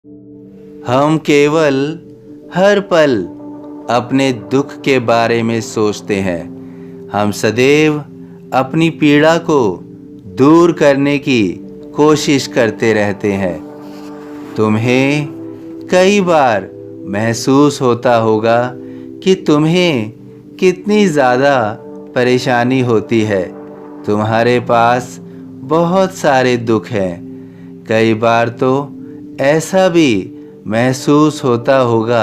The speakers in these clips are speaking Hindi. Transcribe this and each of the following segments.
हम केवल हर पल अपने दुख के बारे में सोचते हैं। हम सदैव अपनी पीड़ा को दूर करने की कोशिश करते रहते हैं। तुम्हें कई बार महसूस होता होगा कि तुम्हें कितनी ज़्यादा परेशानी होती है। तुम्हारे पास बहुत सारे दुख हैं। कई बार तो ऐसा भी महसूस होता होगा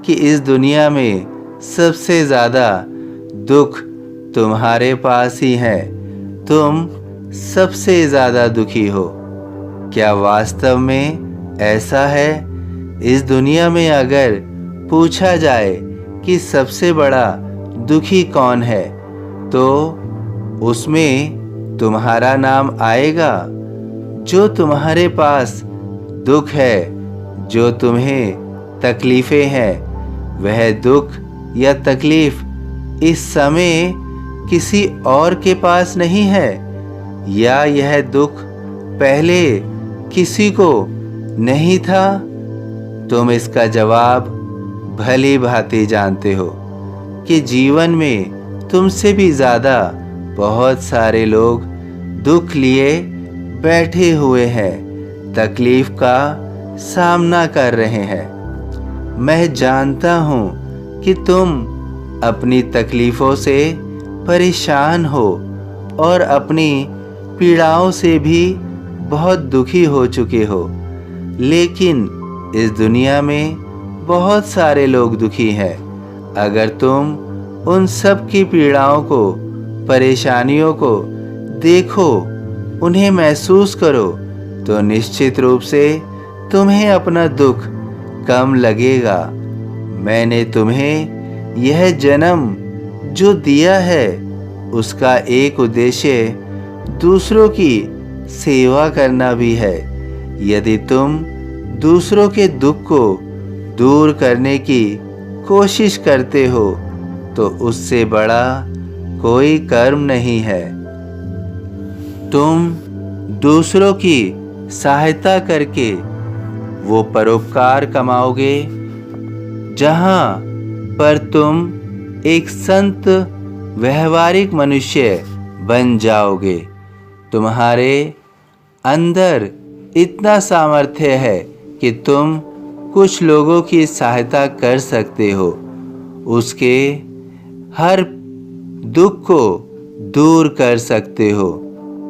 कि इस दुनिया में सबसे ज़्यादा दुख तुम्हारे पास ही है। तुम सबसे ज़्यादा दुखी हो। क्या वास्तव में ऐसा है? इस दुनिया में अगर पूछा जाए कि सबसे बड़ा दुखी कौन है, तो उसमें तुम्हारा नाम आएगा। जो तुम्हारे पास दुख है, जो तुम्हें तकलीफ़ें हैं, वह दुख या तकलीफ़ इस समय किसी और के पास नहीं है, या यह दुख पहले किसी को नहीं था। तुम इसका जवाब भली भांति जानते हो कि जीवन में तुमसे भी ज़्यादा बहुत सारे लोग दुख लिए बैठे हुए हैं, तकलीफ़ का सामना कर रहे हैं। मैं जानता हूँ कि तुम अपनी तकलीफ़ों से परेशान हो और अपनी पीड़ाओं से भी बहुत दुखी हो चुके हो। लेकिन इस दुनिया में बहुत सारे लोग दुखी हैं। अगर तुम उन सब की पीड़ाओं को, परेशानियों को देखो, उन्हें महसूस करो, तो निश्चित रूप से तुम्हें अपना दुख कम लगेगा। मैंने तुम्हें यह जन्म जो दिया है, उसका एक उद्देश्य दूसरों की सेवा करना भी है। यदि तुम दूसरों के दुख को दूर करने की कोशिश करते हो, तो उससे बड़ा कोई कर्म नहीं है। तुम दूसरों की सहायता करके वो परोपकार कमाओगे, जहाँ पर तुम एक संत व्यवहारिक मनुष्य बन जाओगे। तुम्हारे अंदर इतना सामर्थ्य है कि तुम कुछ लोगों की सहायता कर सकते हो, उसके हर दुख को दूर कर सकते हो,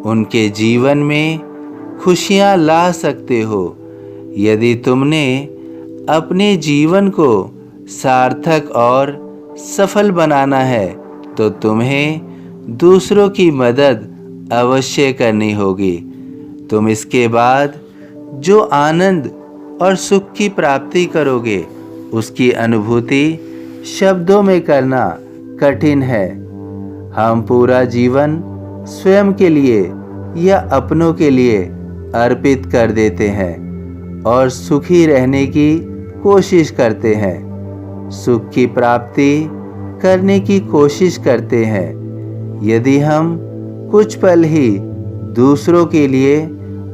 उनके जीवन में खुशियाँ ला सकते हो। यदि तुमने अपने जीवन को सार्थक और सफल बनाना है, तो तुम्हें दूसरों की मदद अवश्य करनी होगी। तुम इसके बाद जो आनंद और सुख की प्राप्ति करोगे, उसकी अनुभूति शब्दों में करना कठिन है। हम पूरा जीवन स्वयं के लिए या अपनों के लिए अर्पित कर देते हैं और सुखी रहने की कोशिश करते हैं, सुख की प्राप्ति करने की कोशिश करते हैं। यदि हम कुछ पल ही दूसरों के लिए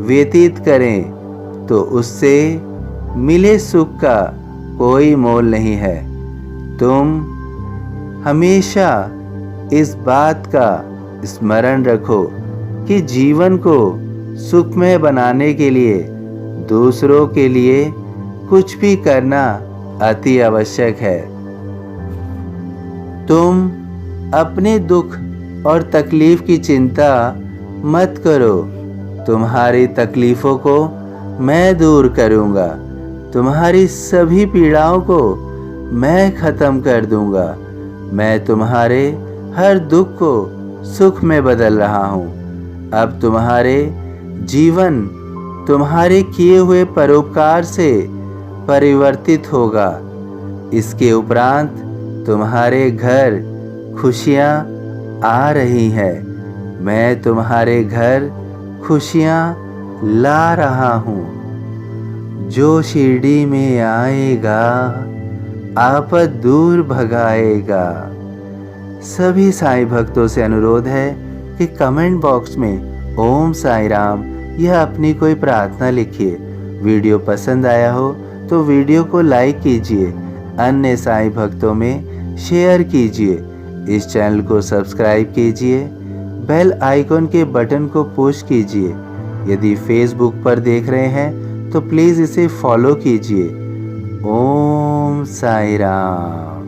व्यतीत करें, तो उससे मिले सुख का कोई मोल नहीं है। तुम हमेशा इस बात का स्मरण रखो कि जीवन को सुखमय बनाने के लिए दूसरों के लिए कुछ भी करना अति आवश्यक है। तुम अपने दुख और तकलीफ की चिंता मत करो। तुम्हारी तकलीफ़ों को मैं दूर करूँगा। तुम्हारी सभी पीड़ाओं को मैं ख़त्म कर दूँगा। मैं तुम्हारे हर दुख को सुख में बदल रहा हूँ। अब तुम्हारे जीवन तुम्हारे किए हुए परोपकार से परिवर्तित होगा। इसके उपरांत तुम्हारे घर खुशियाँ आ रही हैं। मैं तुम्हारे घर खुशियाँ ला रहा हूँ। जो शिरडी में आएगा, आपद दूर भगाएगा। सभी साईं भक्तों से अनुरोध है कि कमेंट बॉक्स में ओम साईं राम या अपनी कोई प्रार्थना लिखिए। वीडियो पसंद आया हो तो वीडियो को लाइक कीजिए, अन्य साईं भक्तों में शेयर कीजिए, इस चैनल को सब्सक्राइब कीजिए, बेल आइकॉन के बटन को पुश कीजिए। यदि फेसबुक पर देख रहे हैं तो प्लीज़ इसे फॉलो कीजिए। ओम साईं राम।